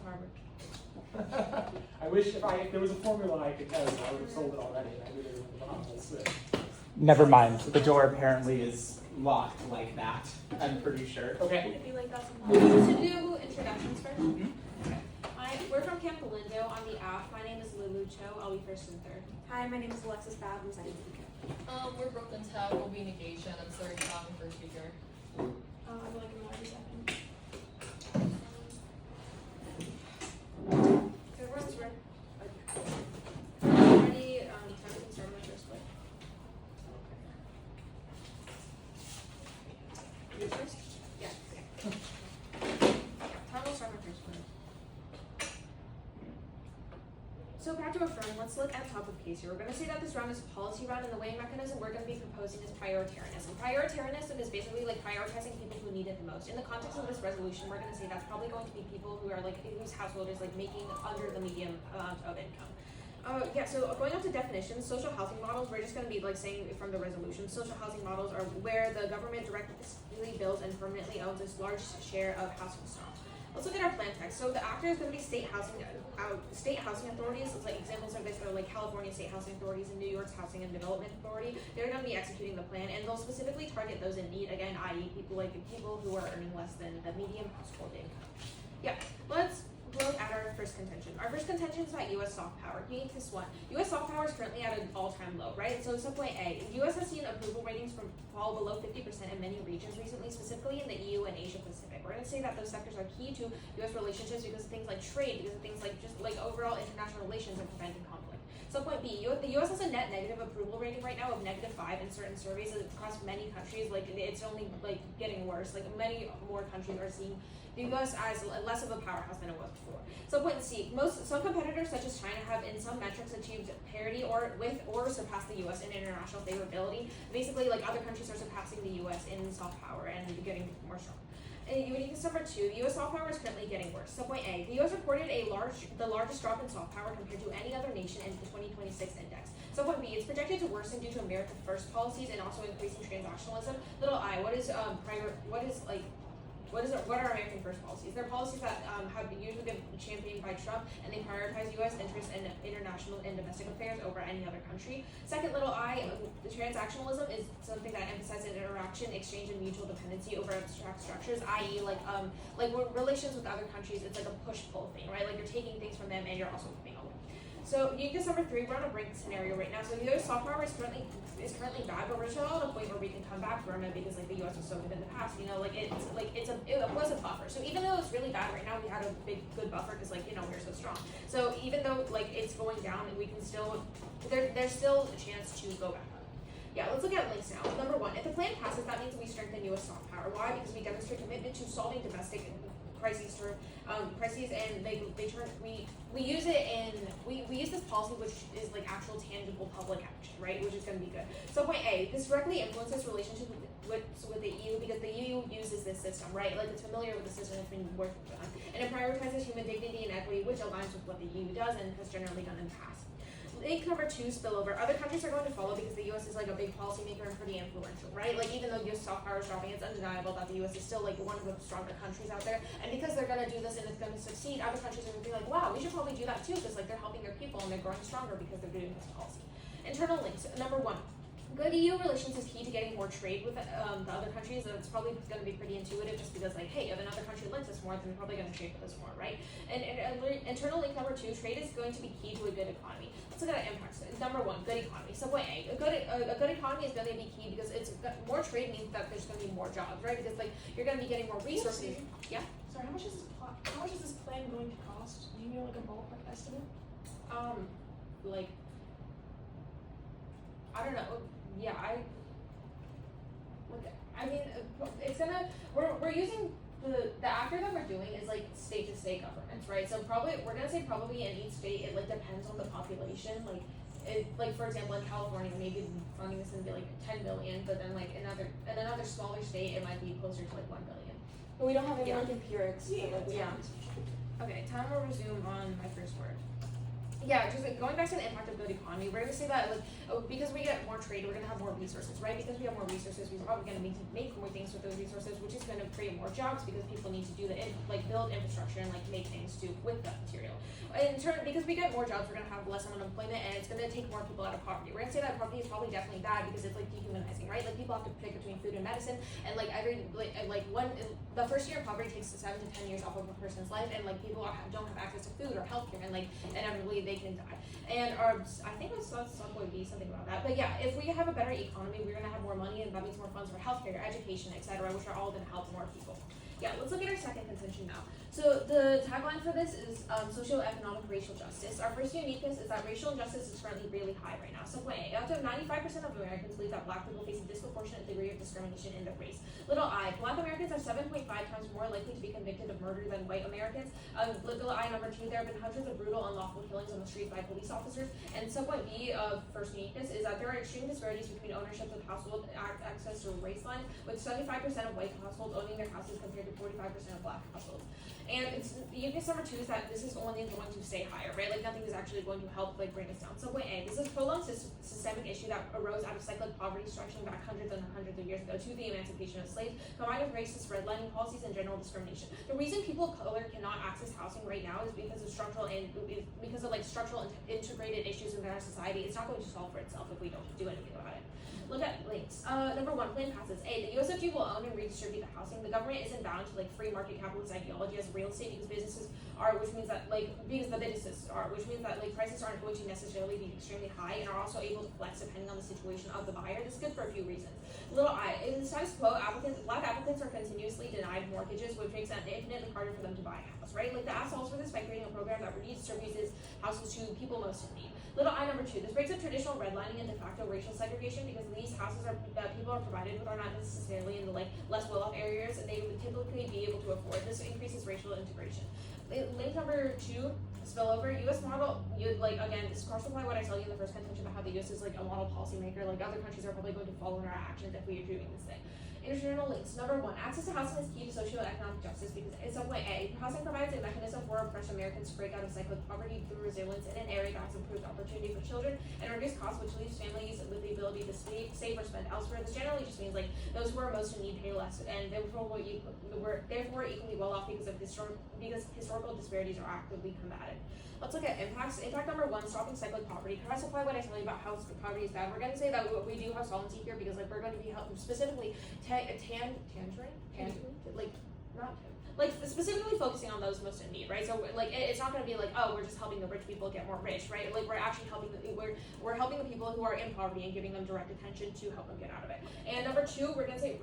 Harvard. I wish if there was a formula I could tell you, I would have sold it already. And I knew they were the monopolists. Never mind. The door apparently is locked like that. I'm pretty sure. Okay. If you like that, to do introductions first. Okay. We're from Campolindo. On the app, my name is Lulu Cho. I'll be first and third. Hi, my name is Alexis Babb. I'm second speaker. We're Brooklyn Tech. We'll be negation. I'm third talking first speaker. I'd like a more second. Everyone's ready. Ready? Time to start my first one. You first? Yeah. Time will start my first one. So back to our front, let's look at top of case here. We're going to say that this round is a policy round, and the weighing mechanism we're going to be proposing is prioritarianism. Prioritarianism is basically like prioritizing people who need it the most. In the context of this resolution, we're going to say that's probably going to be people who are like, whose household is like making under the median amount of income. So going on to definitions, social housing models, we're just going to be like saying from the resolution, social housing models are where the government directly builds and permanently owns this large share of housing stock. Let's look at our plan text. So the actor is going to be state housing authorities. It's like examples of this are like California State Housing Authorities and New York's Housing and Development Authority. They're going to be executing the plan, and they'll specifically target those in need. Again, i.e., people who are earning less than the median household income. Yeah, let's look at our first contention. Our first contention is about U.S. soft power. This one. U.S. soft power is currently at an all-time low, right? So subpoint A, the U.S. has seen approval ratings fall below 50% in many regions recently, specifically in the EU and Asia Pacific. We're going to say that those sectors are key to U.S. relationships because of things like trade, because of things like just like overall international relations and preventing conflict. Subpoint B, the U.S. has a net negative approval rating right now of -5 in certain surveys across many countries. Like it's only like getting worse. Like many more countries are seeing the U.S. as less of a powerhouse than it was before. Subpoint C, some competitors such as China have in some metrics achieved parity or surpassed the U.S. in international favorability. Basically, like other countries are surpassing the U.S. in soft power and getting more strong. Uniqueness number 2, the U.S. soft power is currently getting worse. Subpoint A, the U.S. reported the largest drop in soft power compared to any other nation in the 2026 index. Subpoint B, it's projected to worsen due to America First policies and also increasing transactionalism. Little I, what are American First policies? They're policies that have usually been championed by Trump, and they prioritize U.S. interests in international and domestic affairs over any other country. Second, little I, the transactionalism is something that emphasizes interaction, exchange, and mutual dependency over abstract structures, i.e., like relations with other countries. It's like a push-pull thing, right? Like you're taking things from them, and you're also giving away. So uniqueness number 3, we're on a break scenario right now. So the U.S. soft power is currently bad, but we're still at a point where we can come back from it because like the U.S. was so good in the past. You know, it was a buffer. So even though it's really bad right now, we had a good buffer because we're so strong. So even though like it's going down, we can still there's still a chance to go back up. Yeah, let's look at links now. Number 1, if the plan passes, that means we strengthen U.S. soft power. Why? Because we demonstrate commitment to solving domestic crises, and we use it in we use this policy which is like actual tangible public action, right? Which is going to be good. So point A, this directly influences relationship with the EU because the EU uses this system, right? Like it's familiar with the system, it's been working on, and it prioritizes human dignity and equity, which aligns with what the EU does and has generally done in the past. Link number 2, spillover. Other countries are going to follow because the U.S. is like a big policymaker and pretty influential, right? Like even though U.S. soft power is dropping, it's undeniable that the U.S. is still like one of the stronger countries out there. And because they're going to do this and it's going to succeed, other countries are going to be like, wow, we should probably do that too because like they're helping their people and they're growing stronger because they're doing this policy. Internal links. Number 1. Good EU relations is key to getting more trade with the other countries. It's probably going to be pretty intuitive just because, like, hey, if another country links us more, then they're probably going to trade with us more, right? And internal link number 2, trade is going to be key to a good economy. Let's look at impacts. Number 1, good economy. So point A, a good economy is going to be key because it's more trade means that there's going to be more jobs, right? Because like you're going to be getting more resources. Yeah. Sorry, how much is this plan going to cost? Do you know like a ballpark estimate? Like I don't know. Yeah, it's gonna. We're using the actor that we're doing is like state to state governments, right? So we're gonna say probably in each state it like depends on the population. Like for example in California maybe funding is gonna be like 10 billion, but then like another smaller state it might be closer to like 1 billion. But we don't have any like empirics. Yeah. Okay, time will resume on my first word. Yeah, just like, going back to the impact of good economy, we're gonna say that like because we get more trade, we're gonna have more resources, right? Because we have more resources, we're probably gonna make more things with those resources, which is gonna create more jobs because people need to do build infrastructure and like make things to with that material. In turn, because we get more jobs, we're gonna have less unemployment, and it's gonna take more people out of poverty. We're gonna say that poverty is probably definitely bad because it's like dehumanizing, right? Like people have to pick between food and medicine, and like the first year of poverty takes 7 to 10 years off of a person's life, and like people don't have access to food or healthcare, and like inevitably they can die. And I think that's would be something about that. But yeah, if we have a better economy, we're gonna have more money, and that means more funds for healthcare, education, etc., which are all gonna help more people. Yeah, let's look at our second contention now. So the tagline for this is socioeconomic racial justice. Our first uniqueness is that racial injustice is currently really high right now. So point A, up to 95% of Americans believe that Black people face a disproportionate degree of discrimination in their race. Little I, Black Americans are 7.5 times more likely to be convicted of murder than white Americans. Little I number 2, there have been hundreds of brutal, unlawful killings on the streets by police officers. And subpoint B of first uniqueness is that there are extreme disparities between ownership of household access to race lines, with 75% of white households owning their houses compared to 45% of Black households. And it's uniqueness number 2 is that this is only going to stay higher, right? Like nothing is actually going to help like bring us down. So point A, this is a prolonged systemic issue that arose out of cyclic poverty stretching back hundreds and hundreds of years ago to the emancipation of slaves, combined with racist redlining policies and general discrimination. The reason people of color cannot access housing right now is because of structural integrated issues in our society. It's not going to solve for itself if we don't do anything about it. Look at links. Number 1, plain passes. A, the USFG will own and redistribute the housing. The government isn't bound to like free market capitalist ideology as real estate because businesses are, which means that like prices aren't going to necessarily be extremely high and are also able to flex depending on the situation of the buyer. This is good for a few reasons. Little I, in the status quo, Black applicants are continuously denied mortgages, which makes it infinitely harder for them to buy a house, right? Like the ass solves for this by creating a program that redistributes houses to people most in need. Little I number 2, this breaks up traditional redlining and de facto racial segregation because these houses that people are provided with are not necessarily in the like less well-off areas, and they would typically be able to afford. This increases racial integration. Link number 2, spillover. U.S. model, again, this cross apply what I tell you in the first contention about how the U.S. is like a model policymaker. Like other countries are probably going to follow in our actions if we are doing this thing. International links. Number 1, access to housing is key to socioeconomic justice because in some way, A, housing provides a mechanism for oppressed Americans to break out of cyclic poverty through resilience in an area that has improved opportunity for children and reduced costs, which leaves families with the ability to save or spend elsewhere. This generally just means like those who are most in need pay less, and therefore equally well off because historical disparities are actively combated. Let's look at impacts. Impact number 1, stopping cyclic poverty. Can I supply what I tell you about how poverty is bad? We're going to say that we do have solvency here because like we're going to be specifically specifically focusing on those most in need, right? So like it's not going to be like, oh, we're just helping the rich people get more rich, right? Like we're actually helping we're helping the people who are in poverty and giving them direct attention to help them get out of it. And number 2, we're going to say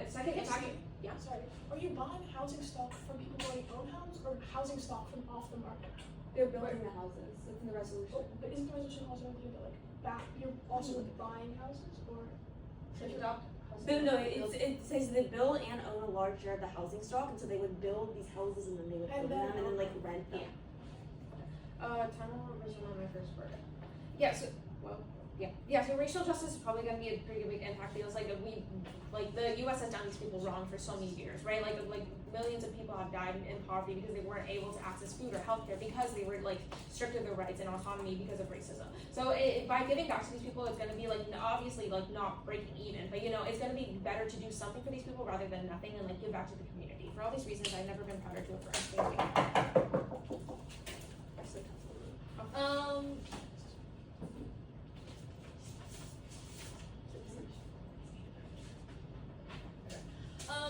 second impact. Yeah. Sorry. Are you buying housing stock from people who already own homes or housing stock from off the market? They're building the houses. It's in the resolution. Oh, but isn't the resolution also include that you're also like buying houses or No, it says they build and own a large share of the housing stock, and so they would build these houses and then they would live in them and then like rent them. Time resume on my first word. Yeah, so so racial justice is probably gonna be a pretty big impact because the US has done these people wrong for so many years, right? Like millions of people have died in poverty because they weren't able to access food or healthcare because they were stripped of their rights and autonomy because of racism. So by giving back to these people, it's gonna be obviously not breaking even, but it's gonna be better to do something for these people rather than nothing and give back to the community. For all these reasons, I've never been prouder to affirm. Thank you.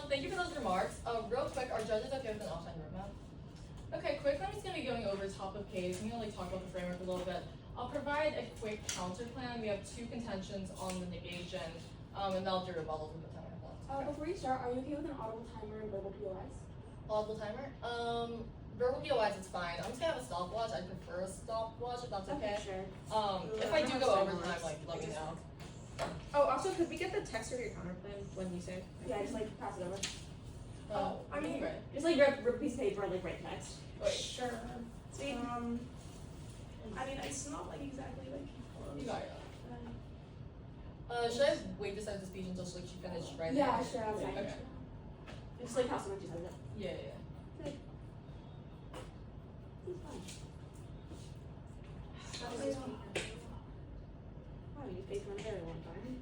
Thank you for those remarks. Real quick, our judges have given an offline roadmap. Okay, quick, I'm just gonna be going over top of page. I'm gonna talk about the framework a little bit. I'll provide a quick counter plan. We have 2 contentions on the negation, and that'll do rebuttals in the 10 minute blocks. Before you start, are you okay with an audible timer and verbal POIs? Audible timer? Verbal POIs, it's fine. I'm just gonna have a stopwatch. I prefer a stopwatch if that's okay. Sure. If I do go over time, let me know. Oh, also, could we get the text of your counter plan when you say? Yeah, just pass it over. I mean, right. Just rip a piece of paper and write text. Wait. sure. See? I mean, it's not exactly You got it. Should I wait to start the speech until she finished writing? Yeah, sure, that's fine. Okay. Just pass it when she says it. Yeah. It's fine. Wow, you paid for a very long time.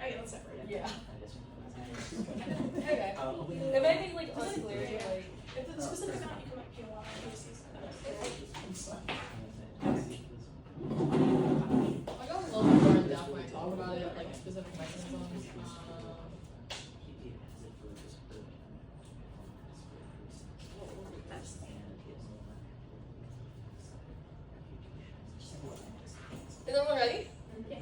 Okay, let's separate it. Yeah. Okay. If anything like unclear, like If it's a specific amount, you can like pay a lot of cases. I got a little bit more in depth when I talk about it, like specific mechanisms. Is everyone ready? Yeah.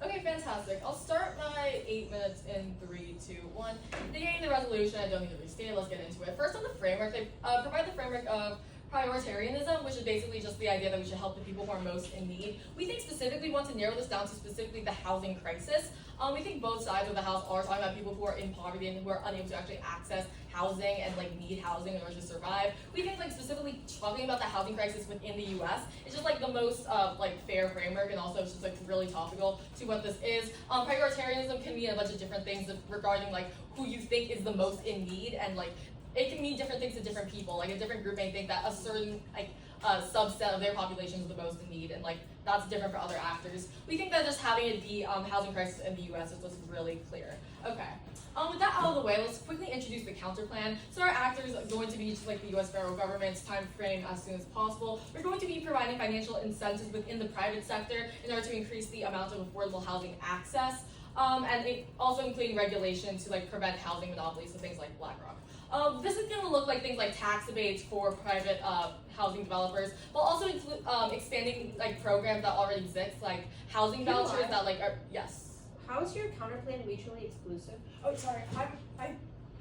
Okay, fantastic. I'll start my 8 minutes in 3, 2, 1. Beginning the resolution, I don't need to restate it, let's get into it. First on the framework, they provide the framework of prioritarianism, which is basically just the idea that we should help the people who are most in need. We think specifically want to narrow this down to specifically the housing crisis. We think both sides of the house are talking about people who are in poverty and who are unable to actually access housing and like need housing in order to survive. We think like specifically talking about the housing crisis within the US is just like the most like fair framework, and also it's just like really topical to what this is. Prioritarianism can mean a bunch of different things regarding like who you think is the most in need, and like it can mean different things to different people. Like a different group may think that a certain like subset of their population is the most in need, and like that's different for other actors. We think that just having it be housing crisis in the US is just really clear. Okay. With that out of the way, let's quickly introduce the counter plan. So our actors are going to be just like the US federal government's time frame as soon as possible. We're going to be providing financial incentives within the private sector in order to increase the amount of affordable housing access, and also including regulation to like prevent housing monopolies, so things like BlackRock. This is going to look like things like tax abates for private housing developers, but also include expanding like programs that already exist, like housing vouchers that like are, yes. How is your counterplan mutually exclusive? Oh, sorry. I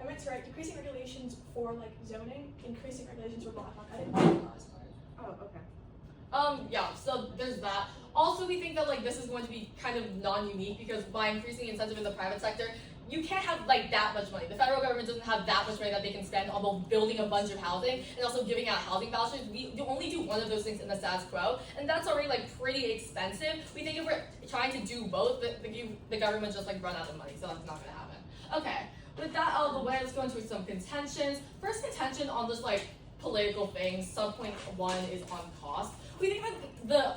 meant to write decreasing regulations for like zoning, increasing regulations for BlackRock. I didn't know that last part. Oh, okay. Yeah, so there's that. Also, we think that like this is going to be kind of non-unique because by increasing incentive in the private sector, you can't have like that much money. The federal government doesn't have that much money that they can spend on both building a bunch of housing and also giving out housing vouchers. We only do one of those things in the status quo, and that's already like pretty expensive. We think if we're trying to do both, the government just like run out of money, so that's not gonna happen. Okay, with that out of the way, let's go into some contentions. First contention on this like political things, subpoint 1 is on cost. We think that the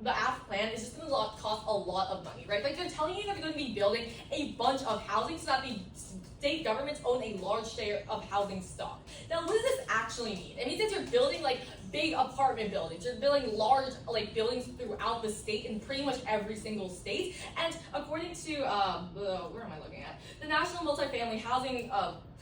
AF plan is just going to cost a lot of money, right? Like they're telling you that they're going to be building a bunch of housing so that the state governments own a large share of housing stock. Now, what does this actually mean? It means that you're building like big apartment buildings. You're building large like buildings throughout the state in pretty much every single state. And according to where am I looking at? The National Multifamily Housing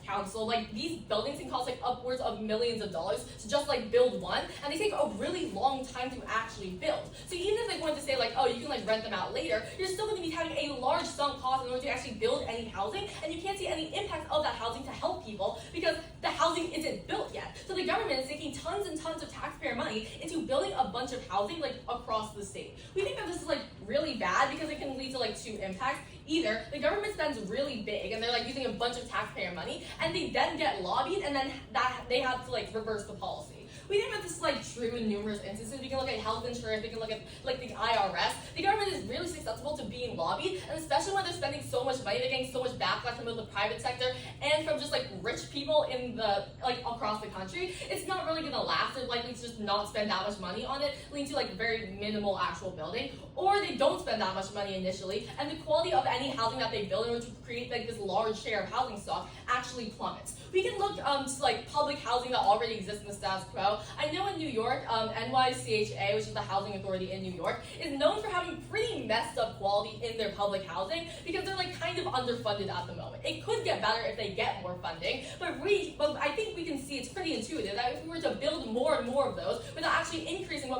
Council, like these buildings can cost like upwards of millions of dollars to just like build one, and they take a really long time to actually build. So even if they wanted to say like, oh, you can like rent them out later, you're still going to be having a large sunk cost in order to actually build any housing, and you can't see any impact of that housing to help people because the housing isn't built yet. So the government is taking tons and tons of taxpayer money into building a bunch of housing like across the state. We think that this is like really bad because it can lead to like two impacts. Either the government spends really big and they're like using a bunch of taxpayer money, and they then get lobbied, and then that they have to like reverse the policy. We think that this is like true in numerous instances. We can look at health insurance, we can look at like the IRS. The government is really susceptible to being lobbied, and especially when they're spending so much money, they're getting so much backlash from the private sector and from just like rich people in the like across the country. It's not really gonna last. They're likely to just not spend that much money on it, leading to like very minimal actual building, or they don't spend that much money initially, and the quality of any housing that they build in order to create like this large share of housing stock actually plummets. We can look to like public housing that already exists in the status quo. I know in New York, NYCHA, which is the housing authority in New York, is known for having pretty messed up quality in their public housing because they're like kind of underfunded at the moment. It could get better if they get more funding, but I think we can see it's pretty intuitive that if we were to build more and more of those without actually increasing the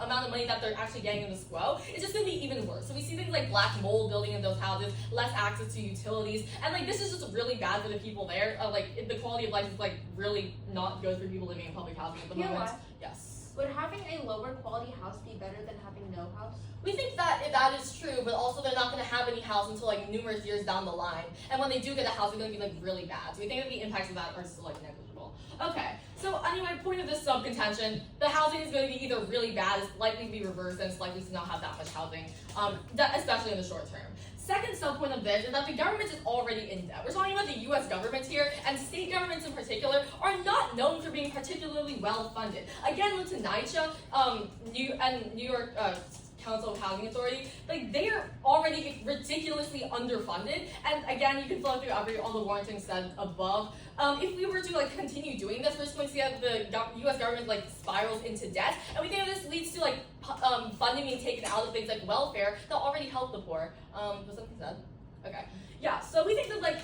amount of money that they're actually getting in the SQO, it's just going to be even worse. So we see things like black mold building in those houses, less access to utilities, and like this is just really bad for the people there. Like the quality of life is like really not good for people living in public housing at the moment. Why? Yes. Would having a lower quality house be better than having no house? We think that that is true, but also they're not going to have any house until like numerous years down the line. And when they do get a house, it's going to be like really bad. So we think that the impacts of that are still like negligible. Okay, so anyway, point of this sub-contention, the housing is going to be either really bad, it's likely to be reversed, and it's likely to not have that much housing, especially in the short term. Second subpoint of this is that the government is already in debt. We're talking about the US government here, and state governments in particular are not known for being particularly well funded. Again, look to NYCHA, New York Council of Housing Authority, like they are already ridiculously underfunded. And again, you can flow through all the warranting said above. If we were to like continue doing this, we're just going to see that the U.S. government like spirals into debt, and we think that this leads to like funding being taken out of things like welfare that already help the poor. Was something said? Okay, yeah. So we think that like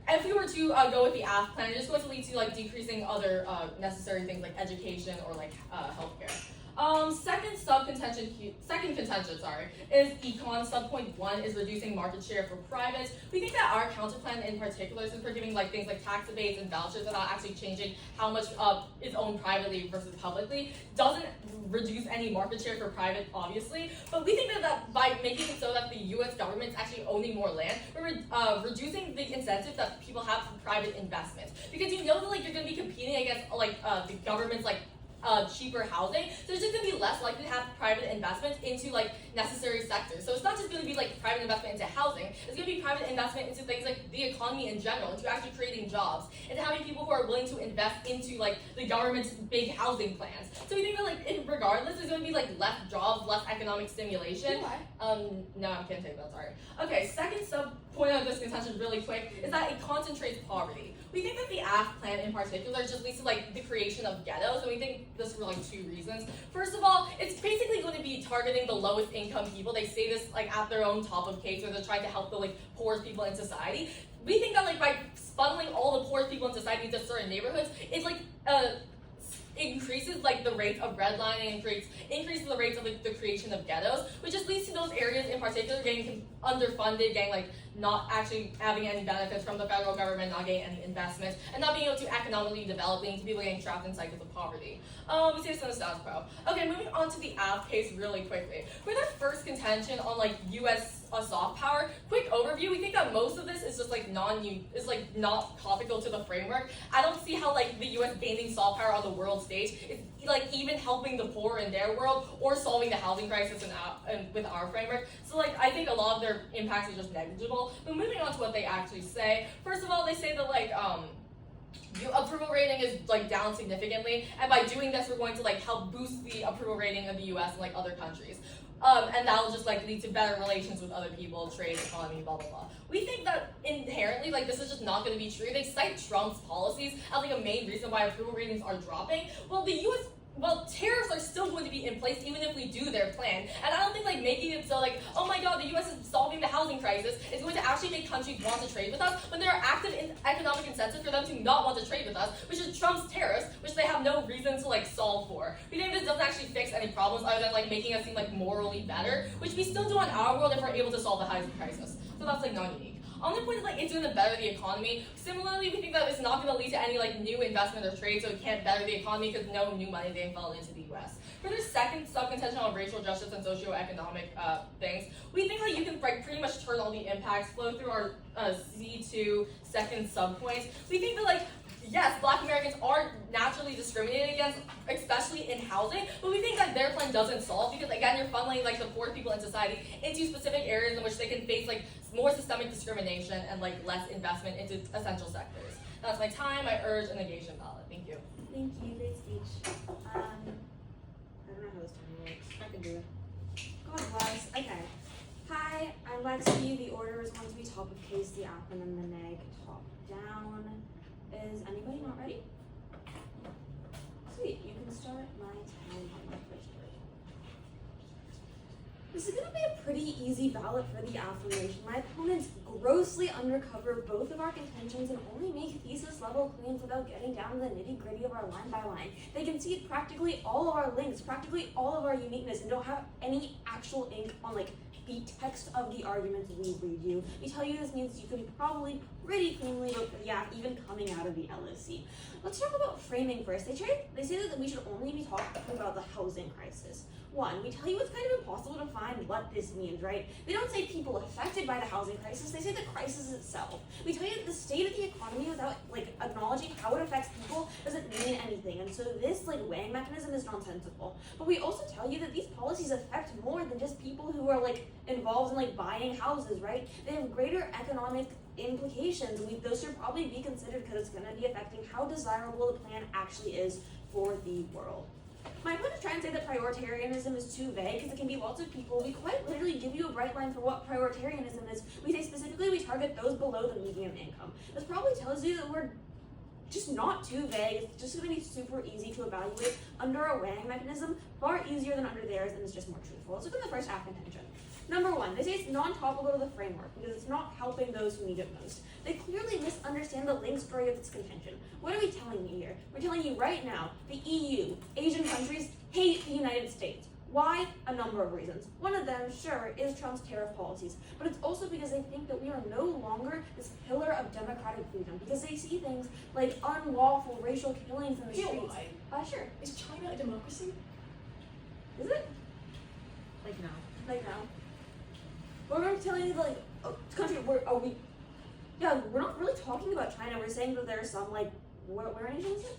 if we were to go with the AF plan, it's just going to lead to like decreasing other necessary things like education or like healthcare. Second contention, is econ. Subpoint 1 is reducing market share for privates. We think that our counter plan in particular, since we're giving like things like tax abates and vouchers without actually changing how much is owned privately versus publicly, doesn't reduce any market share for private, obviously. But we think that by making it so that the U.S. government's actually owning more land, we're reducing the incentive that people have for private investments. Because you know that like you're going to be competing against like the government's like cheaper housing, so it's just going to be less likely to have private investments into like necessary sectors. So it's not just going to be like private investment into housing, it's going to be private investment into things like the economy in general, into actually creating jobs, into having people who are willing to invest into like the government's big housing plans. So we think that like regardless, there's going to be like less jobs, less economic stimulation. No, I can't take that, sorry. Okay, second sub point of this contention really quick is that it concentrates poverty. We think that the AF plan in particular just leads to like the creation of ghettos, and we think this for like two reasons. First of all, it's basically going to be targeting the lowest income people. They say this like at their own top of case where they're trying to help the like poorest people in society. We think that like by funneling all the poorest people in society into certain neighborhoods, it's like increases like the rate of redlining and increases the rates of like, the creation of ghettos, which just leads to those areas in particular getting underfunded, getting like not actually having any benefits from the federal government, not getting any investments, and not being able to economically develop, leading to people getting trapped in cycles of poverty. We see this in the status quo. Okay, moving on to the AF case really quickly. For their first contention on like U.S. Soft power, quick overview, we think that most of this is just like not topical to the framework. I don't see how like the U.S. gaining soft power on the world stage is like even helping the poor in their world or solving the housing crisis with our framework. So like I think a lot of their impacts are just negligible. But moving on to what they actually say, first of all, they say that like your approval rating is like down significantly, and by doing this, we're going to like help boost the approval rating of the U.S. and like other countries. And that'll just like lead to better relations with other people, trade, economy, blah blah blah. We think that inherently, like this is just not going to be true. They cite Trump's policies as like a main reason why approval ratings are dropping. Well, tariffs are still going to be in place even if we do their plan. And I don't think like making it so like, oh my god, the US is solving the housing crisis is going to actually make countries want to trade with us when there are active economic incentives for them to not want to trade with us, which is Trump's tariffs, which they have no reason to like solve for. We think this doesn't actually fix any problems other than like making us seem like morally better, which we still do in our world if we're able to solve the housing crisis. So that's like non-unique. On the point is like it's going to better the economy. Similarly, we think that it's not going to lead to any like new investment or trade, so it can't better the economy because no new money is being funneled into the U.S. For the second sub-contention on racial justice and socioeconomic things, we think that you can like pretty much turn all the impacts flow through our Z2 second sub-points. We think that like yes, Black Americans are naturally discriminated against, especially in housing, but we think that their plan doesn't solve because again, you're funneling like the poor people in society into specific areas in which they can face like more systemic discrimination and like less investment into essential sectors. That's my time. I urge a negation ballot. Thank you. Thank you, great speech. I don't know how this time works. I can do it. God bless. Okay. Hi, I'm Lexi. The order is going to be top of case, the acronym, the neg, top down. Is anybody not ready? Sweet, you can start my time on the first word. This is going to be a pretty easy ballot for the affirmation. My opponents grossly undercover both of our contentions and only make thesis level claims without getting down to the nitty gritty of our line by line. They concede practically all of our links, practically all of our uniqueness, and don't have any actual ink on like the text of the arguments we read you. We tell you this means you can probably pretty cleanly, but yeah, even coming out of the LSC. Let's talk about framing first. They say that we should only be talking about the housing crisis. One, we tell you it's kind of impossible to find what this means, right? They don't say people affected by the housing crisis, they say the crisis itself. We tell you that the state of the economy without acknowledging how it affects people doesn't mean anything, and so this weighing mechanism is nonsensical. But we also tell you that these policies affect more than just people who are involved in buying houses, right? They have greater economic implications. Those should probably be considered because it's going to be affecting how desirable the plan actually is for the world. My opponents try and say that prioritarianism is too vague because it can be lots of people. We quite literally give you a bright line for what prioritarianism is. We say specifically we target those below the median income. This probably tells you that we're just not too vague. It's just going to be super easy to evaluate under a weighing mechanism, far easier than under theirs, and it's just more truthful. Let's look at the first half contention. Number one, they say it's non-topical to the framework because it's not helping those who need it most. They clearly misunderstand the link story of its contention. What are we telling you here? We're telling you right now, the EU, Asian countries, hate the United States. Why? A number of reasons. One of them, sure, is Trump's tariff policies, but it's also because they think that we are no longer this pillar of democratic freedom, because they see things like unlawful racial killings in the streets. Sure. Is China a democracy? Is it? No. No. But we're telling you country, we're not really talking about China. We're saying that there are some where in Asia is it?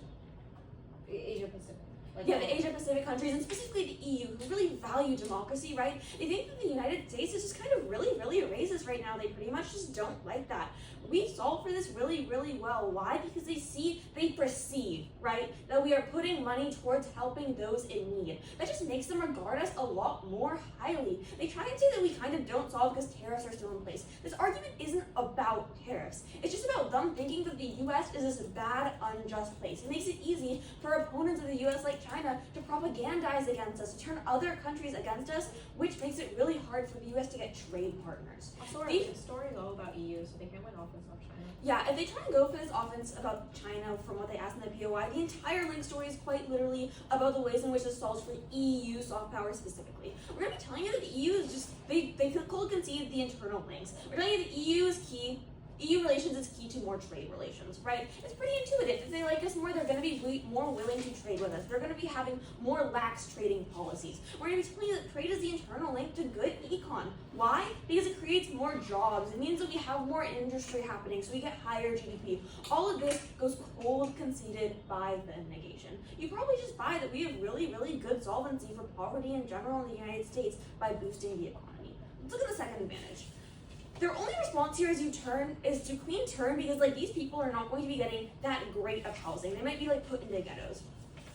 Asia Pacific. The Asia Pacific countries, and specifically the EU, who really value democracy, right? They think that the United States is just kind of really racist right now. They pretty much just don't like that. We solve for this really well. Why? Because they perceive, right, that we are putting money towards helping those in need. That just makes them regard us a lot more highly. They try and say that we kind of don't solve because tariffs are still in place. This argument isn't about tariffs. It's just about them thinking that the US is this bad, unjust place. It makes it easy for opponents of the US like China to propagandize against us, to turn other countries against us, which makes it really hard for the US to get trade partners. The story is all about EU, so they can't win offense on China. Yeah, if they try and go for this offense about China from what they asked in the POI, the entire link story is quite literally about the ways in which this solves for EU soft power specifically. We're going to be telling you that the EU is just, they cold concede the internal links. We're telling you that EU is key. EU relations is key to more trade relations, right? It's pretty intuitive. If they like us more, they're going to be more willing to trade with us. They're going to be having more lax trading policies. We're going to be telling you that trade is the internal link to good econ. Why? Because it creates more jobs. It means that we have more industry happening, so we get higher GDP. All of this goes cold conceded by the negation. You probably just buy that we have really good solvency for poverty in general in the United States by boosting the economy. Let's look at the second advantage. Their only response here is to clean turn because these people are not going to be getting that great of housing. They might be put into ghettos.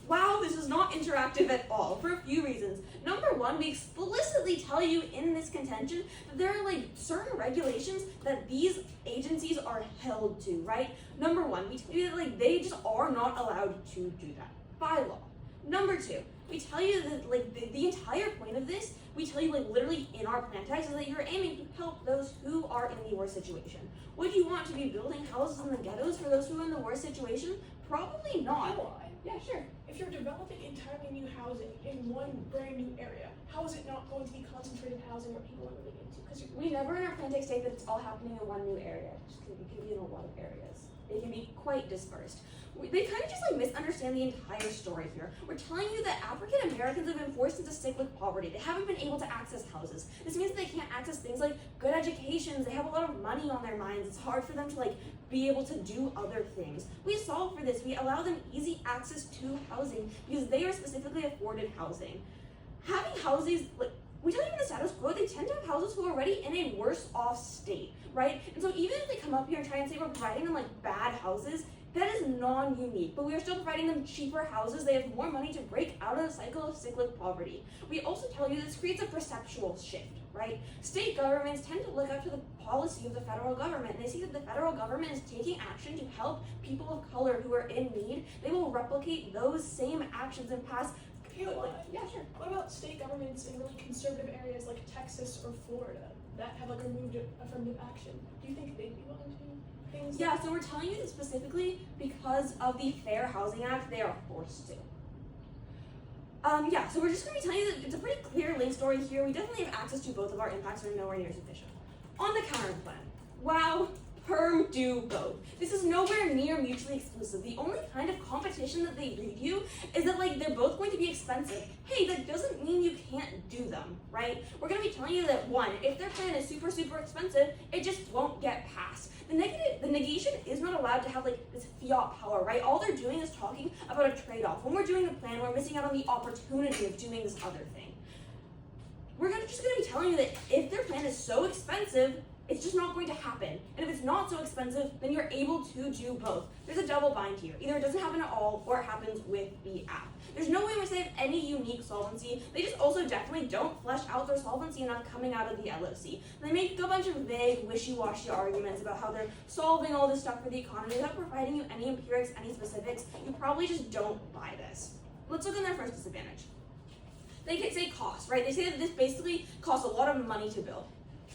Wow, this is not interactive at all for a few reasons. Number one, we explicitly tell you in this contention that there are certain regulations that these agencies are held to, right? Number one, we tell you that they just are not allowed to do that by law. Number two, we tell you that the entire point of this, we tell you literally in our plan text is that you're aiming to help those who are in the worst situation. Would you want to be building houses in the ghettos for those who are in the worst situation? Probably not. Yeah, sure. If you're developing entirely new housing in one brand new area, how is it not going to be concentrated housing where people are moving into? Because we never in our plan text state that it's all happening in one new area. It can be in a lot of areas. It can be quite dispersed. They kind of just misunderstand the entire story here. We're telling you that African Americans have been forced into stick with poverty. They haven't been able to access houses. This means that they can't access things like good educations. They have a lot of money on their minds. It's hard for them to be able to do other things. We solve for this. We allow them easy access to housing because they are specifically afforded housing. Having houses, we tell you in the status quo, they tend to have houses who are already in a worse off state, right? And so even if they come up here and try and say we're providing them bad houses, that is non-unique, but we are still providing them cheaper houses. They have more money to break out of the cycle of cyclic poverty. We also tell you this creates a perceptual shift, right? State governments tend to look up to the policy of the federal government, and they see that the federal government is taking action to help people of color who are in need. They will replicate those same actions and pass. Yeah, sure. What about state governments in really conservative areas like Texas or Florida that have removed affirmative action? Do you think they'd be willing to? Yeah, so we're telling you that specifically because of the Fair Housing Act, they are forced to. So we're just going to be telling you that it's a pretty clear link story here. We definitely have access to both of our impacts, are nowhere near sufficient. On the counter plan, wow, perm do both. This is nowhere near mutually exclusive. The only kind of competition that they read you is that like they're both going to be expensive. Hey, that doesn't mean you can't do them, right? We're gonna be telling you that one, if their plan is super, super expensive, it just won't get passed. The negation is not allowed to have like this fiat power, right? All they're doing is talking about a trade-off. When we're doing the plan, we're missing out on the opportunity of doing this other thing. We're just gonna be telling you that if their plan is so expensive, it's just not going to happen. And if it's not so expensive, then you're able to do both. There's a double bind here. Either it doesn't happen at all, or it happens with the app. There's no way in which they have any unique solvency. They just also definitely don't flesh out their solvency enough coming out of the LOC. They make a bunch of vague, wishy-washy arguments about how they're solving all this stuff for the economy without providing you any empirics, any specifics. You probably just don't buy this. Let's look at their first disadvantage. They can say cost, right? They say that this basically costs a lot of money to build.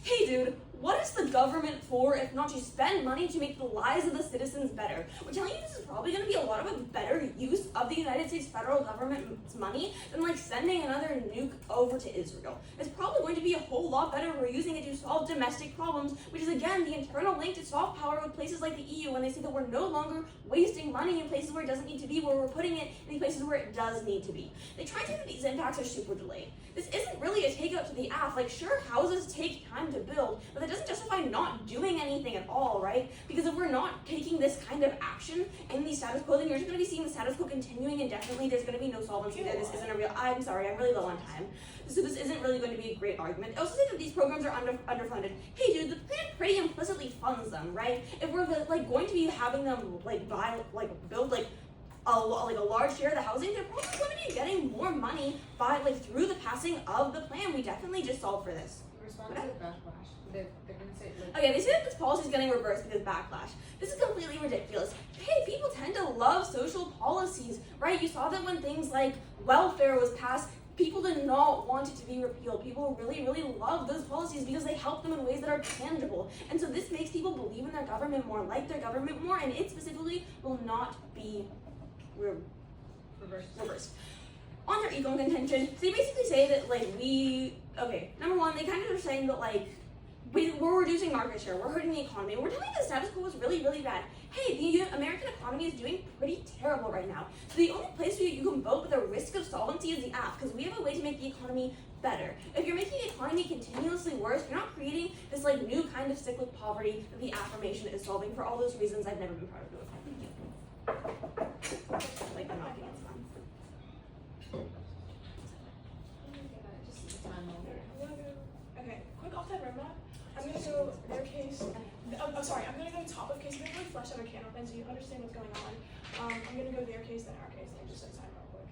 Hey dude, what is the government for if not to spend money to make the lives of the citizens better? We're telling you this is probably going to be a lot of a better use of the United States federal government's money than like sending another nuke over to Israel. It's probably going to be a whole lot better if we're using it to solve domestic problems, which is again the internal link to soft power with places like the EU when they say that we're no longer wasting money in places where it doesn't need to be, where we're putting it in places where it does need to be. They try to say that these impacts are super delayed. This isn't really a takeout to the app. Like sure, houses take time to build, but that doesn't justify not doing anything at all, right? Because if we're not taking this kind of action in the status quo, then you're just going to be seeing the status quo continuing indefinitely. There's going to be no solvency there. This isn't a real, I'm sorry, I'm really low on time. So this isn't really going to be a great argument. I also say that these programs are underfunded. Hey dude, the plan pretty implicitly funds them, right? If we're like going to be having them like buy, like build like a large share of the housing, they're probably going to be getting more money by through the passing of the plan. We definitely just solved for this. Respond to the backlash. They're gonna say like. Okay, they say that this policy is getting reversed because backlash. This is completely ridiculous. Hey, people tend to love social policies, right? You saw that when things like welfare was passed, people did not want it to be repealed. People really, really love those policies because they help them in ways that are tangible. And so this makes people believe in their government more, like their government more, and it specifically will not be reversed. On their ego contention, so they basically say that number one, they kind of are saying that we're reducing market share, we're hurting the economy. We're telling you the status quo is really, really bad. Hey, the American economy is doing pretty terrible right now. So the only place where you can vote with a risk of solvency is the app, because we have a way to make the economy better. If you're making the economy continuously worse, you're not creating this new kind of cyclic poverty that the affirmation is solving for all those reasons I've never been proud of doing. Thank you. I'm not getting Okay, quick off that roadmap. I'm gonna go their case. I'm sorry, I'm gonna go top of case. I'm gonna really flesh out our can open so you understand what's going on. I'm gonna go their case, then our case, and just set time real quick.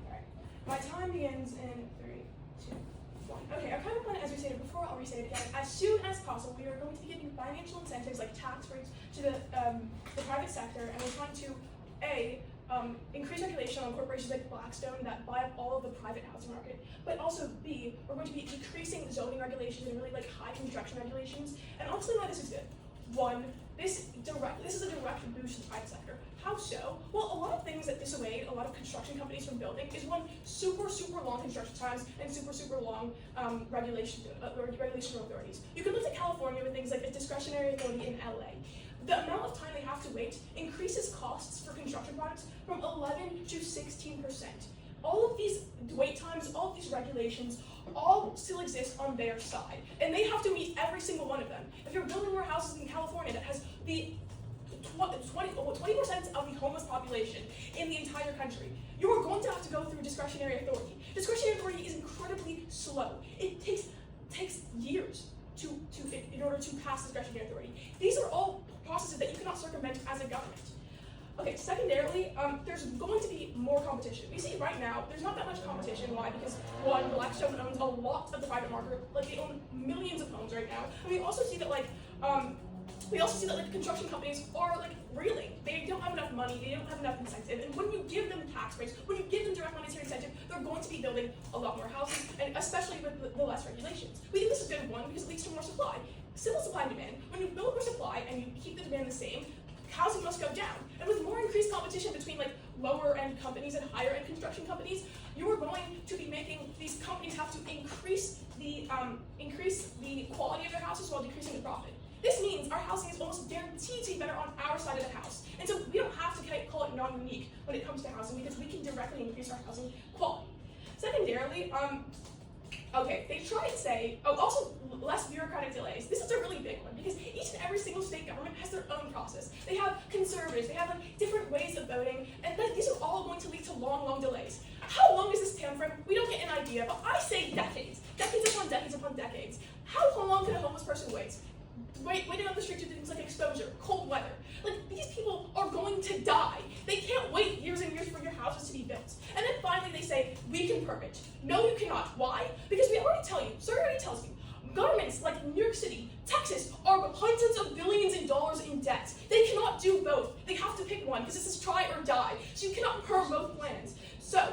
Alright. My time begins in 3, 2, 1. Okay, our kind of plan, as we stated before, I'll restate it again. As soon as possible, we are going to be giving financial incentives like tax rates to the private sector, and we're trying to increase regulation on corporations like Blackstone that buy up all of the private housing market, but also B, we're going to be decreasing zoning regulations and really high construction regulations. And I'll explain why this is good. One, this is a direct boost to the private sector. How so? Well, a lot of things that dissuade a lot of construction companies from building is one, super, super long construction times and super, super long regulation authorities. You can look at California with things like a discretionary authority in LA. The amount of time they have to wait increases costs for construction projects from 11 to 16%. All of these wait times, all of these regulations, all still exist on their side. And they have to meet every single one of them. If you're building more houses in California that has the 20% of the homeless population in the entire country, you are going to have to go through discretionary authority. Discretionary authority is incredibly slow. It takes years in order to pass discretionary authority. These are all processes that you cannot circumvent as a government. Okay, secondarily, there's going to be more competition. We see right now, there's not that much competition. Why? Because one, Blackstone owns a lot of the private market, they own millions of homes right now. And we also see that construction companies are reeling. They don't have enough money, they don't have enough incentive. And when you give them tax breaks, when you give them direct monetary incentive, they're going to be building a lot more houses, and especially with the less regulations. We think this is good, one, because it leads to more supply. Simple supply and demand. When you build more supply and you keep the demand the same, housing must go down. And with more increased competition between lower end companies and higher end construction companies, you are going to be making these companies have to increase the quality of their houses while decreasing the profit. This means our housing is almost guaranteed to be better on our side of the house. And so we don't have to call it non-unique when it comes to housing because we can directly increase our housing quality. Secondarily, okay, they try and say, also less bureaucratic delays. This is a really big one because each and every single state government has their own process. They have conservatives, they have like different ways of voting, and these are all going to lead to long, long delays. How long is this time frame? We don't get an idea, but I say decades. Decades upon decades upon decades. How long can a homeless person wait? Waiting on the street to do things like exposure, cold weather. Like, these people are going to die. They can't wait years and years for your houses to be built. And then finally they say, we can permit. No, you cannot. Why? Because we already tell you, Surrey already tells you, governments like New York City, Texas, are hundreds of billions in dollars in debt. They cannot do both. They have to pick one, because this is try or die. So you cannot perm both plans. So,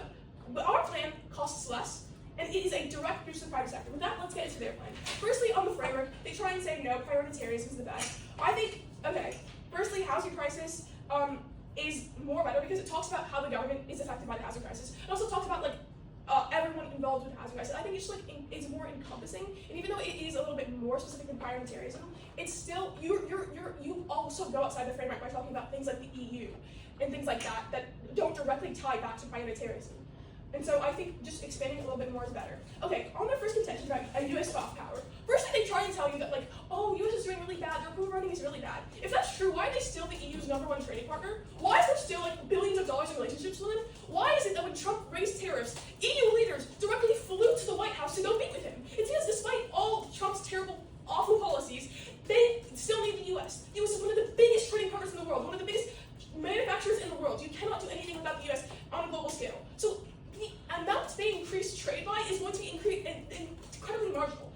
but our plan costs less, and it is a direct boost to the private sector. With that, let's get into their plan. Firstly, on the framework, they try and say, no, prioritarianism is the best. I think, okay, firstly, housing crisis is more better because it talks about how the government is affected by the housing crisis. It also talks about, like, everyone involved with the housing crisis. I think it's just, like, it's more encompassing, and even though it is a little bit more specific than prioritarianism, it's still, you also go outside the framework by talking about things like the EU and things like that that don't directly tie back to prioritarianism. And so I think just expanding a little bit more is better. Okay, on their first contention about a U.S. soft power, firstly they try and tell you that, like, oh, U.S. is doing really bad, their approval rating is really bad. If that's true, why are they still the EU's #1 trading partner? Why is there still, like, billions of dollars in relationships with them? Why is it that when Trump raised tariffs, EU leaders directly flew to the White House to go meet with him? It's because despite all Trump's terrible, awful policies, they still need the U.S. The U.S. is one of the biggest trading partners in the world, one of the biggest manufacturers in the world. You cannot do anything without the U.S. on a global scale. So the amount they increase trade by is going to be incredibly marginal.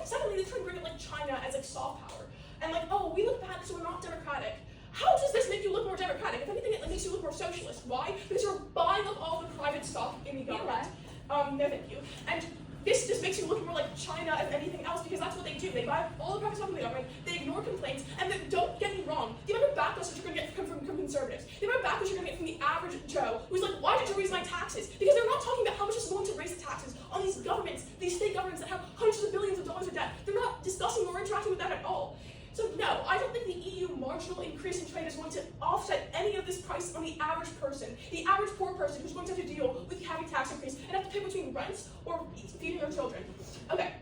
Secondly, they try to bring up like China as like soft power. And like, oh, we look bad because we're not democratic. How does this make you look more democratic? If anything, it makes you look more socialist. Why? Because you're buying up all the private stock in the government. No, thank you. And this just makes you look more like China and anything else because that's what they do. They buy all the private stock in the government, they ignore complaints, and then, don't get me wrong, the amount of backlash that you're going to get from conservatives, the amount of backlash you're going to get from the average Joe who's like, why did you raise my taxes? Because they're not talking about how much it's going to raise the taxes on these governments, these state governments that have hundreds of billions of dollars of debt. They're not discussing or interacting with that at all. So no, I don't think the EU marginal increase in trade is going to offset any of this price on the average person, the average poor person who's going to have to deal with having tax increase and have to pick between rents or feeding their children. Okay.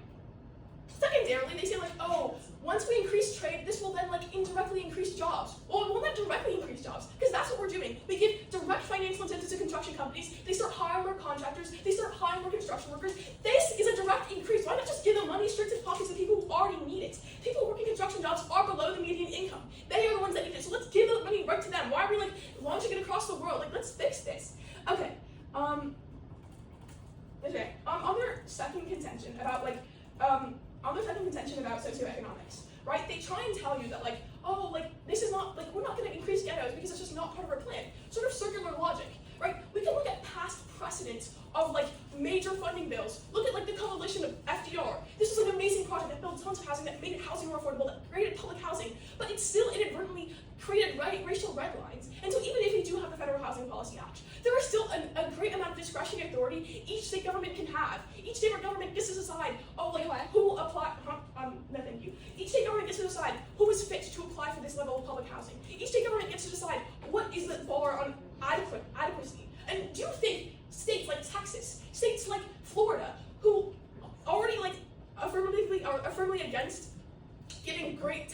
Secondarily, they say like, oh, once we increase trade, this will then like indirectly increase jobs. Well, it will not directly increase jobs, because that's what we're doing. We give direct financial incentives to construction companies, they start hiring more contractors, they start hiring more construction workers. This is a direct increase. Why not just give the money straight to the pockets of people who already need it? People working construction jobs are below the median income. They are the ones that need it, so let's give the money right to them. Why are we like launching it across the world? Like, let's fix this. Okay. On their second contention about socioeconomics, right? They try and tell you that like, oh, like this is not like we're not going to increase ghettos because it's just not part of our plan. Sort of circular logic, right? We can look at past precedents of like major funding bills. Look at like the coalition of FDR. This was an amazing project that built tons of housing, that made housing more affordable, that created public housing, but it still inadvertently created racial red lines. And so even if we do have the Federal Housing Policy Act, there is still a great amount of discretionary authority each state government can have. Each state government gets to decide, oh, like who apply. No, thank you. Each state government gets to decide who is fit to apply for this level of public housing. Each state government gets to decide what is the bar on adequacy. And do you think states like Texas, states like Florida, who already like affirmatively against giving great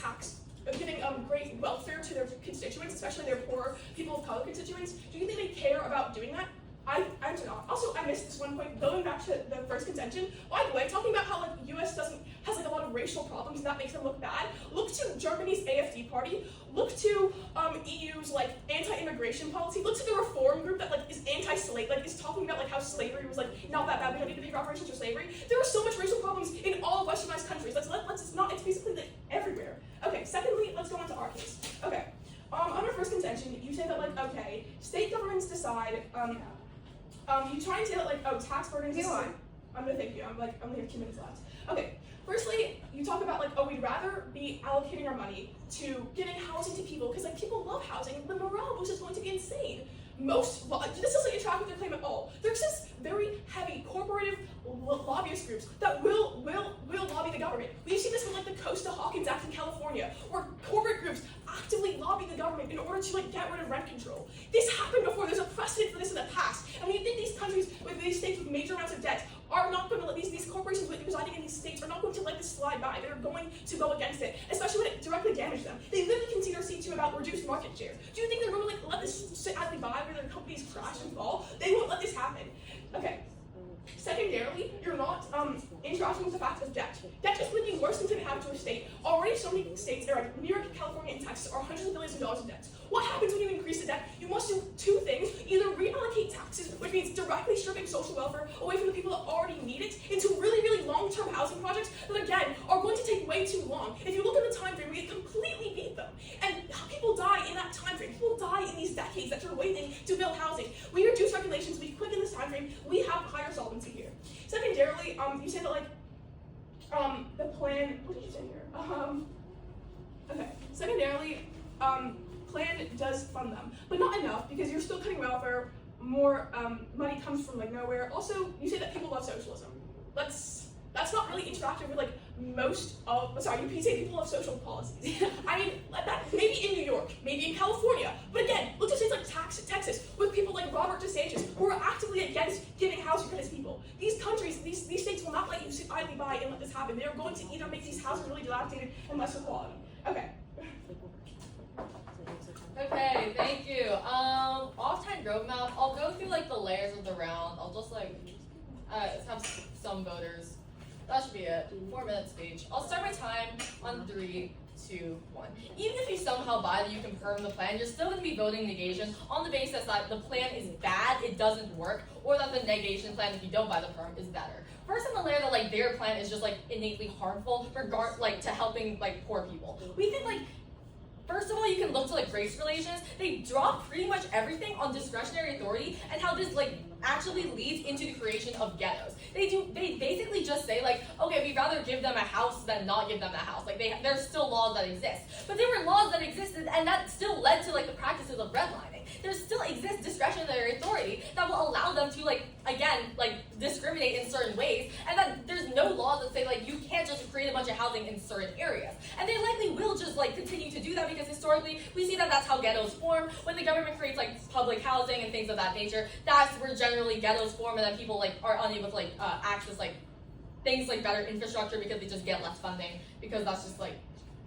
great welfare to their constituents, especially their poor people of color constituents, do you think they care about doing that? I do not. Also, I missed this one point, going back to the first contention. By the way, talking about how like the U.S. has like a lot of racial problems and that makes them look bad. Look to Germany's AfD party. Look to EU's like anti-immigration policy. Look to the reform group that like is anti-slave, like is talking about like how slavery was like not that bad. We don't need to pay reparations for slavery. There are so much racial problems in all westernized countries. It's basically like everywhere. Okay. Secondly, let's go on to our case. Okay. On our first contention, you say that like okay, state governments decide. You try and say that like, oh, tax burdens. I'm gonna thank you. I only have 2 minutes left. Okay. Firstly, you talk about like, oh, we'd rather be allocating our money to giving housing to people because like people love housing. The morale boost is going to be insane. This doesn't interact with their claim at all. This very heavy corporative lobbyist groups that will lobby the government. We've seen this with like the Costa Hawkins Act in California, where corporate groups actively lobby the government in order to like get rid of rent control. This happened before. There's a precedent for this in the past. And when you think these countries with these states with major amounts of debt are not going to let these corporations residing in these states are not going to let this slide by. They're going to go against it, especially when it directly damages them. They literally can see to about reduced market share. Do you think they're going to like let this sit idly by where their companies crash and fall? They won't let this happen. Okay. Secondarily, you're not interacting with the fact of debt. Debt is going to be worse than it happen to a state. Already so many states, like New York, California, and Texas, are hundreds of billions of dollars in debt. What happens when you increase the debt? You must do two things. Either reallocate taxes, which means directly stripping social welfare away from the people that already need it, into really, really long-term housing projects that, again, are going to take way too long. If you look at the time frame, we completely beat them. And people die in that time frame. People die in these decades that you're waiting to build housing. We reduce regulations, we quicken this time frame, we have higher solvency here. Secondarily, you say that like the plan. What did you say here? Okay. Secondarily, plan does fund them, but not enough because you're still cutting welfare. More money comes from like nowhere. Also, you say that people love socialism. That's not really interactive with like most of. Sorry, you say people love social policies. I mean, that maybe in New York, maybe in California, but again, look at states like Texas with people like Robert DeSantis who are actively against giving housing credits to people. These countries, these states will not let you sit idly by and let this happen. They are going to either make these houses really dilapidated and lesser quality. Okay. Okay, thank you. Off-time roadmap. I'll go through like the layers of the round. I'll just like have some voters. That should be it. 4-minute speech. I'll start my time on 3, 2, 1. Even if you somehow buy that you confirm the plan, you're still going to be voting negation on the basis that the plan is bad, it doesn't work, or that the negation plan, if you don't buy the perm, is better. First on the layer that like their plan is just like innately harmful, to helping like poor people. We think like. First of all, you can look to like race relations. They drop pretty much everything on discretionary authority and how this like actually leads into the creation of ghettos. They basically just say like, okay, we'd rather give them a house than not give them a house. Like there's still laws that exist. But there were laws that existed and that still led to like the practices of redlining. There still exists discretionary authority that will allow them to like, again, like discriminate in certain ways, and that there's no laws that say like you can't just create a bunch of housing in certain areas. And they likely will just like continue to do that because historically we see that that's how ghettos form. When the government creates like public housing and things of that nature, that's where generally ghettos form, and then people like are unable to like access like things like better infrastructure because they just get less funding because that's just like.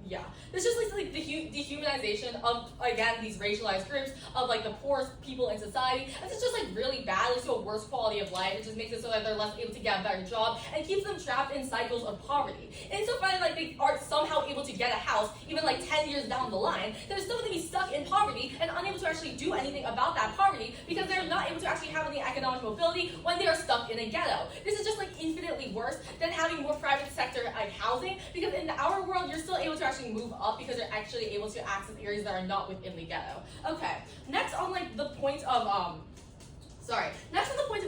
Yeah, this just leads to like the dehumanization of, again, these racialized groups of like the poorest people in society. And this is just like really bad. It leads to a worse quality of life. It just makes it so that they're less able to get a better job and keeps them trapped in cycles of poverty. And it's so funny like they are somehow able to get a house even like 10 years down the line. They're still going to be stuck in poverty and unable to actually do anything about that poverty because they're not able to actually have any economic mobility when they are stuck in a ghetto. This is just like infinitely worse than having more private sector like housing, because in our world you're still able to actually move up because they're actually able to access areas that are not within the ghetto. Okay, next on like the point of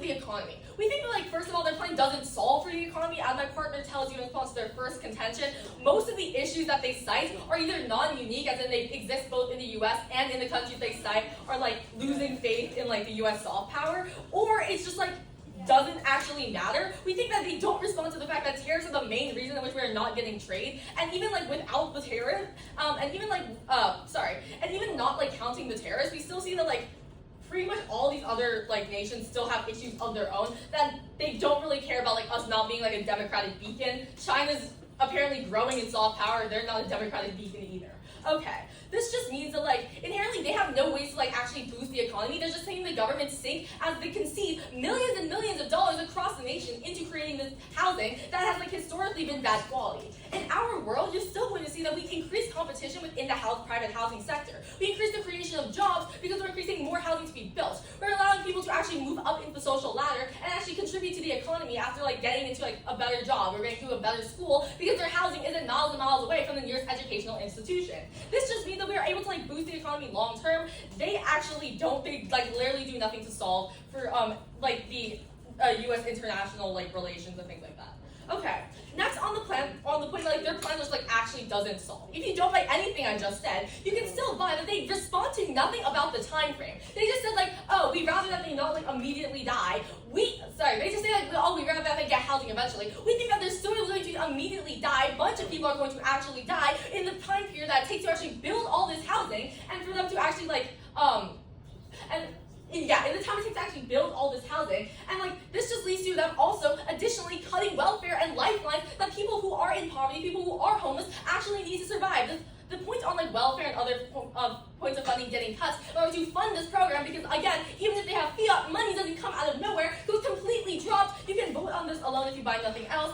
the economy. We think that like first of all their plan doesn't solve for the economy. As my partner tells you in response to their first contention, most of the issues that they cite are either non-unique, as in they exist both in the US and in the countries they cite are like losing faith in like the US soft power, or it's just like doesn't actually matter. We think that they don't respond to the fact that tariffs are the main reason in which we're not getting trade, and even like without the tariff, and even not like counting the tariffs, we still see that like pretty much all these other like nations still have issues of their own that they don't really care about, like us not being like a democratic beacon. China's apparently growing in soft power, they're not a democratic beacon either. Okay, this just means that like inherently they have no ways to like actually boost the economy. They're just making the government sink as they concede millions and millions of dollars across the nation into creating this housing that has like historically been bad quality. In our world, you're still going to see that we increase competition within the private housing sector. We increase the creation of jobs because we're increasing more housing to be built. We're allowing people to actually move up into the social ladder and actually contribute to the economy after like getting into like a better job. We're going to a better school because their housing isn't miles and miles away from the nearest educational institution. This just means that we are able to like boost the economy long term. They actually don't. They like literally do nothing to solve for like the U.S. international like relations and things like that. Okay. Next on the point, like their plan just like actually doesn't solve. If you don't like anything I just said, you can still buy that they respond to nothing about the time frame. They just said like, oh, we'd rather that they not like immediately die. They just say like, oh, we'd rather that they get housing eventually. We think that they're still going to immediately die. A bunch of people are going to actually die in the time period that it takes to actually build all this housing, and for them to actually like in the time it takes to actually build all this housing, and like this just leads to them also additionally cutting welfare and lifelines that people who are in poverty, people who are homeless, actually need to survive. The point on like welfare and other points of funding getting cuts are to fund this program, because again, even if they have fiat money doesn't come out of nowhere, goes completely dropped. You can vote on this alone if you buy nothing else.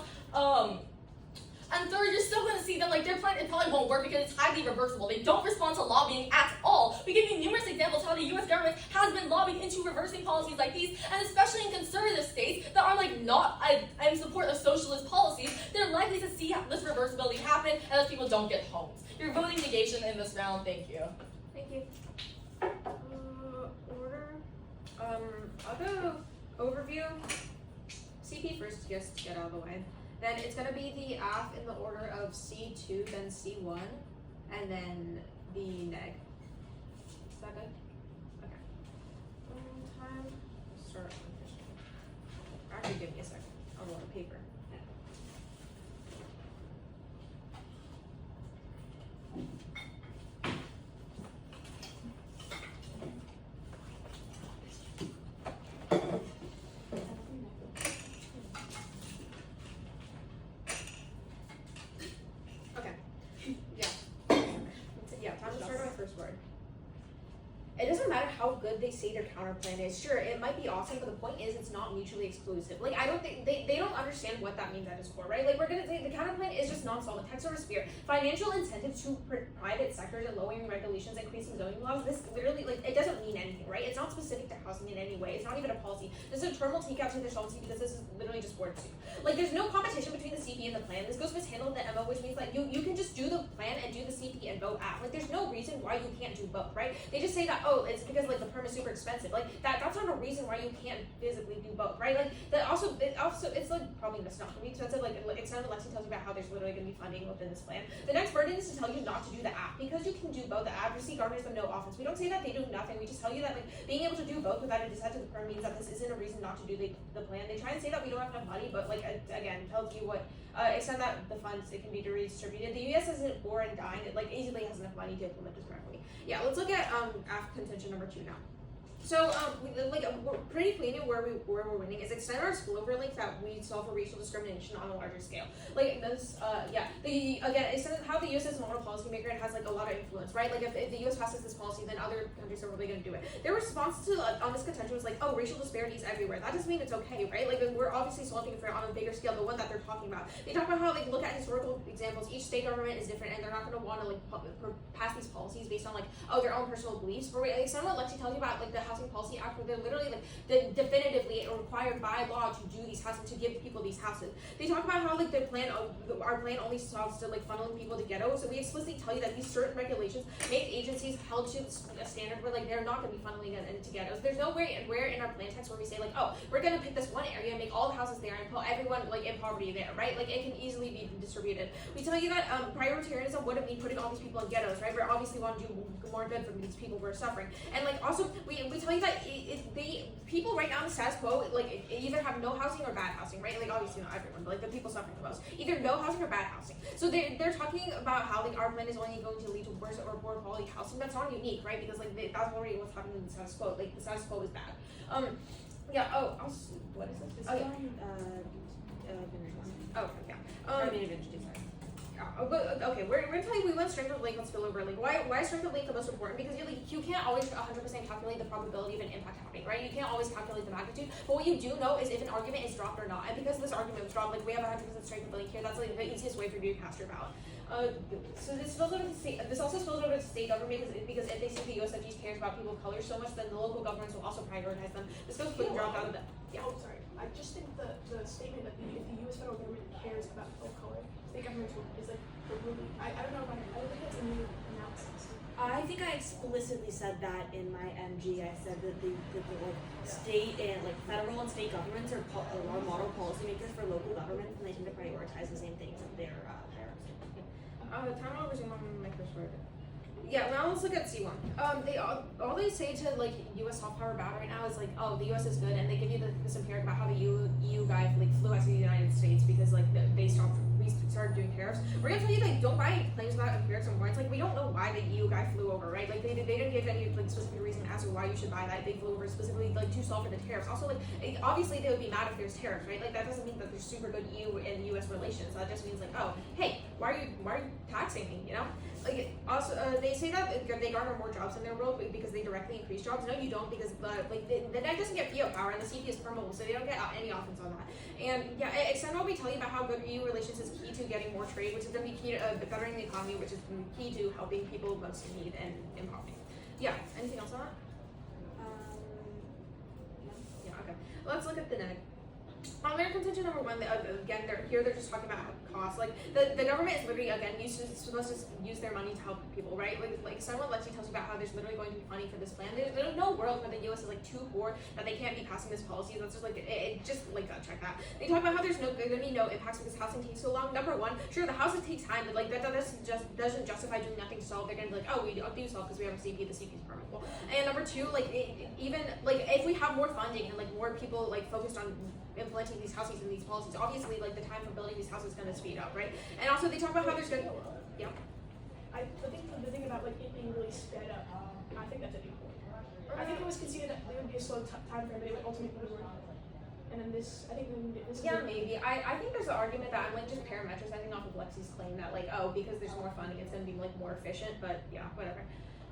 And third, you're still going to see that like their plan, it probably won't work because it's highly reversible. They don't respond to lobbying at all. We give you numerous examples how the U.S. government has been lobbying into reversing policies like these, and especially in conservative states that are like not in support of socialist policies, they're likely to see this reversibility happen, and those people don't get homes. You're voting negation in this round. Thank you. Thank you. Order. I'll go overview. CP first, just to get out of the way. Then it's going to be the AF in the order of C2, then C1, and then the neg. Is that good? Okay. Time. Start on first one. Actually, give me a second. I'll roll the paper. It doesn't matter how good they say their counter plan is. Sure, it might be awesome, but the point is it's not mutually exclusive. Like, I don't think they don't understand what that means at its core, right? Like, we're gonna say the counter plan is just non-solvent. Text over sphere. Financial incentives to private sectors and lowering regulations, increasing zoning laws. This literally, like, it doesn't mean anything, right? It's not specific to housing in any way. It's not even a policy. This is a term we'll take out to their solvency because this is literally just word soup. Like, there's no competition between the CP and the plan. This goes mishandled in the MO, which means like you can just do the plan and do the CP and vote out. Like, there's no reason why you can't do both, right? They just say that, oh, it's because like the perm is super expensive. Like that's not a reason why you can't physically do both, right? Like that also it's like probably not gonna be expensive. Like extended Lexi tells you about how there's literally gonna be funding within this plan. The next burden is to tell you not to do the app because you can do both. The advocacy garners them no offense. We don't say that they do nothing. We just tell you that like being able to do both without a dissent to the perm means that this isn't a reason not to do the plan. They try and say that we don't have enough money, but like again tells you what extend that the funds it can be redistributed. The U.S. isn't poor and dying. It like easily has enough money to implement this correctly. Yeah, let's look at AF contention number 2 now. So, we're pretty clean in where we're winning is extend our spillover link that we solve for racial discrimination on a larger scale. Like this, extend how the U.S. is a model policymaker and has like a lot of influence, right? Like if the U.S. passes this policy, then other countries are probably going to do it. Their response to on this contention was like, oh, racial disparities everywhere. That doesn't mean it's okay, right? Like we're obviously solving it for on a bigger scale, the one that they're talking about. They talk about how like look at historical examples. Each state government is different, and they're not going to want to like pass these policies based on like their own personal beliefs. But extend what Lexi tells you about like the Housing Policy Act, where they're literally like definitively required by law to do these houses, to give people these houses. They talk about how like our plan only solves to like funneling people to ghettos. So we explicitly tell you that these certain regulations make agencies held to a standard where like they're not going to be funneling into ghettos. There's no way where in our plan text where we say like, oh, we're going to pick this one area and make all the houses there and put everyone like in poverty there, right? Like it can easily be distributed. We tell you that prioritarianism wouldn't mean putting all these people in ghettos, right? We obviously want to do more good for these people who are suffering. And like also we tell you that people right now in the status quo like either have no housing or bad housing, right? Like obviously not everyone, but like the people suffering the most, either no housing or bad housing. So they're talking about how like our plan is only going to lead to worse or poor quality housing. That's not unique, right? Because like that's already what's happening in the status quo. Like the status quo is bad. What is this? Oh yeah. Okay, we're gonna tell you we want strength of link on spillover link. Why is strength of link the most important? Because you can't always 100% calculate the probability of an impact happening, right? You can't always calculate the magnitude, but what you do know is if an argument is dropped or not. And because this argument was dropped, like we have 100% strength of link here, that's like the easiest way for you to cast your ballot. So this spills over to state. This also spills over to state government because if they see the USFG cares about people of color so much, then the local governments will also prioritize them. This goes quick drop out of the. Yeah. Oh, sorry. I just think the statement that if the U.S. federal government cares about people of color, state governments is like really. I don't know if I don't think that's a new analysis. I think I explicitly said that in my MG. I said that the like state and like federal and state governments are model policymakers for local governments, and they tend to prioritize the same things in their hierarchy. Time I'll resume on my first word. Yeah, now let's look at C1. They all they say to like U.S. soft power battle right now is like, oh, the U.S. is good, and they give you this empiric about how the EU guy like flew out to the United States because like we started doing tariffs. We're gonna tell you like don't buy planes without empirics and points. Like we don't know why the EU guy flew over, right? Like they didn't give any like specific reason as to why you should buy that. They flew over specifically like to solve for the tariffs. Also like obviously they would be mad if there's tariffs, right? Like that doesn't mean that there's super good EU and U.S. relations. That just means like, oh, hey, why are you taxing me? You know? Like also, they say that they garner more jobs in their world because they directly increase jobs. No, you don't, because the net doesn't get fiat power and the CP is permeable, so they don't get any offense on that. And yeah, extend what we tell you about how good EU relations is key to getting more trade, which is going to be key to bettering the economy, which is going to be key to helping people most in need and empowering. Yeah. Anything else on that? Yeah. Okay. Let's look at the neg. On their contention number one, again, they're just talking about cost. Like the government is literally again supposed to use their money to help people, right? Like someone Lexi tells you about how there's literally going to be funding for this plan. There's no world where the U.S. is like too poor that they can't be passing this policy. That's just like it just like check that. They talk about how there's gonna be no impacts because housing takes so long. Number one, sure the housing takes time, but like that doesn't justify doing nothing to solve. They're gonna be like, oh, we do solve because we have a CP. The CP is permanent. And number two, like even like if we have more funding and like more people like focused on implementing these houses and these policies, obviously like the time for building these houses is going to speed up, right? And also they talk about how there's good, yeah. I think the thing about like it being really sped up, I think that's a good point. I think it was conceded that there would be a slow time frame, but it would ultimately work. And then this, I think this. Yeah, maybe. I think there's an argument that I'm like just parametricizing off of Lexi's claim that like, oh, because there's more funding, it's going to be like more efficient. But yeah, whatever.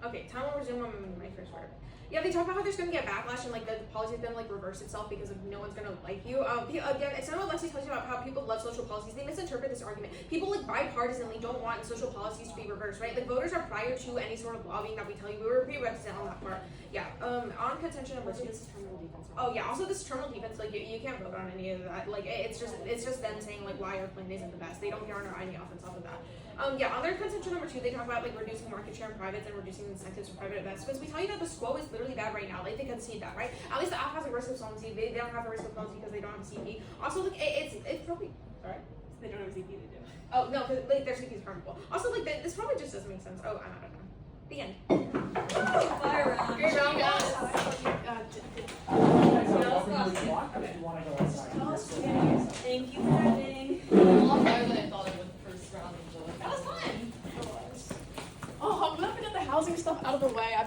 Okay, time will resume on my first word. Yeah, they talk about how there's going to get backlash and like the policy is going to like reverse itself because no one's going to like you. Again, it's not what Lexi tells you about how people love social policies. They misinterpret this argument. People like bipartisanly don't want social policies to be reversed, right? Like voters are prior to any sort of lobbying that we tell you. We were pretty reticent on that part. Yeah. On contention number two. This is terminal defense. Oh yeah. Also, this terminal defense, like you can't vote on any of that. Like it's just them saying like why our plan isn't the best. They don't garner any offense off of that. Yeah, on their contention number two, they talk about like reducing market share in privates and reducing incentives for private investments. We tell you that the SQO is literally bad right now. Like they concede that, right? At least the app has a risk of solvency. They don't have a risk of solvency because they don't have a CP. Also, like it's probably sorry. They don't have a CP, they do. Oh no, because like their CP is harmful. Also, like this probably just doesn't make sense. Oh, I'm out of time. The end. Fire round. Great round, guys. You guys are welcome to walk if you want to go outside. Thank you for having. A lot better than I thought it would the first round. That was fun. Oh, I'm glad we got the housing stuff out of the way. I've been